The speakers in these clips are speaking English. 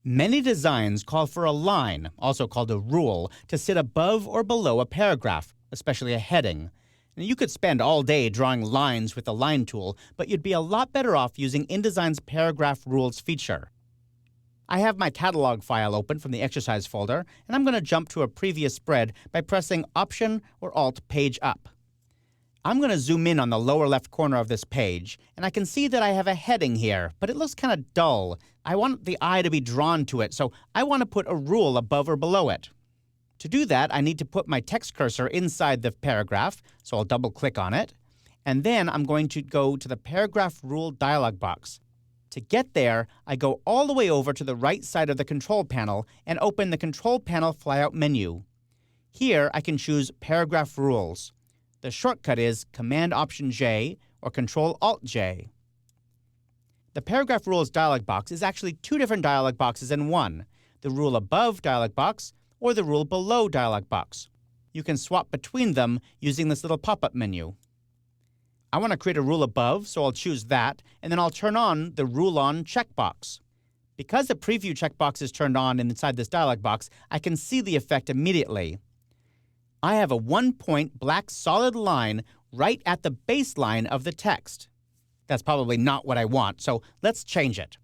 Many designs call for a line, also called a rule, to sit above or below a paragraph, especially a heading. And you could spend all day drawing lines with the line tool, but you'd be a lot better off using InDesign's Paragraph Rules feature. I have my catalog file open from the exercise folder, and I'm going to jump to a previous spread by pressing Option or Alt Page Up. I'm going to zoom in on the lower left corner of this page, and I can see that I have a heading here, but it looks kind of dull. I want the eye to be drawn to it, so I want to put a rule above or below it. To do that, I need to put my text cursor inside the paragraph, so I'll double-click on it, and then I'm going to go to the Paragraph Rule dialog box. To get there, I go all the way over to the right side of the Control Panel and open the Control Panel flyout menu. Here, I can choose Paragraph Rules. The shortcut is Command-Option-J or Control-Alt-J. The Paragraph Rules dialog box is actually two different dialog boxes in one, the Rule Above dialog box or the Rule Below dialog box. You can swap between them using this little pop-up menu. I want to create a rule above, so I'll choose that, and then I'll turn on the Rule On checkbox. Because the Preview checkbox is turned on inside this dialog box, I can see the effect immediately. I have a one-point black solid line right at the baseline of the text. That's probably not what I want, so let's change it.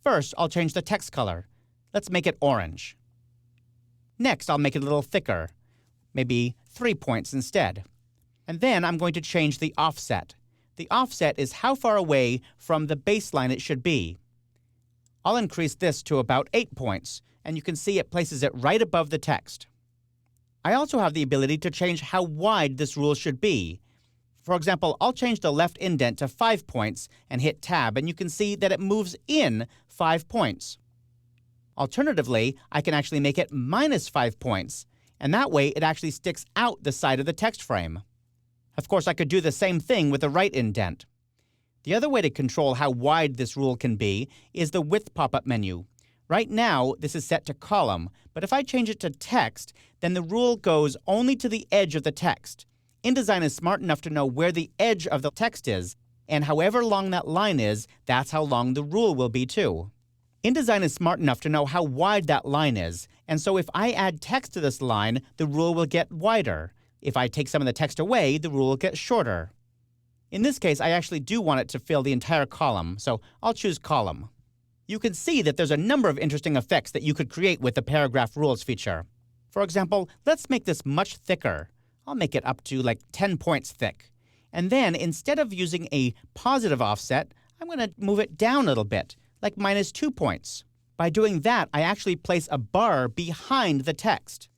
First, I'll change the text color. Let's make it orange. Next, I'll make it a little thicker, maybe 3 points instead. And then I'm going to change the offset. The offset is how far away from the baseline it should be. I'll increase this to about 8 points, and you can see it places it right above the text. I also have the ability to change how wide this rule should be. For example, I'll change the left indent to 5 points and hit Tab, and you can see that it moves in 5 points. Alternatively, I can actually make it -5 points, and that way it actually sticks out the side of the text frame. Of course, I could do the same thing with the right indent. The other way to control how wide this rule can be is the Width pop-up menu. Right now, this is set to column, but if I change it to text, then the rule goes only to the edge of the text. InDesign is smart enough to know where the edge of the text is, and however long that line is, that's how long the rule will be too. InDesign is smart enough to know how wide that line is, and so if I add text to this line, the rule will get wider. If I take some of the text away, the rule will get shorter. In this case, I actually do want it to fill the entire column, so I'll choose Column. You can see that there's a number of interesting effects that you could create with the Paragraph Rules feature. For example, let's make this much thicker. I'll make it up to like 10 points thick. And then, instead of using a positive offset, I'm going to move it down a little bit, like -2 points. By doing that, I actually place a bar behind the text.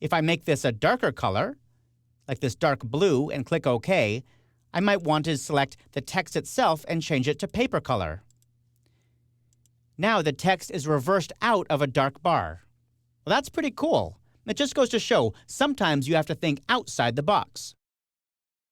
If I make this a darker color, like this dark blue, and click OK, I might want to select the text itself and change it to paper color. Now the text is reversed out of a dark bar. Well, that's pretty cool. It just goes to show sometimes you have to think outside the box.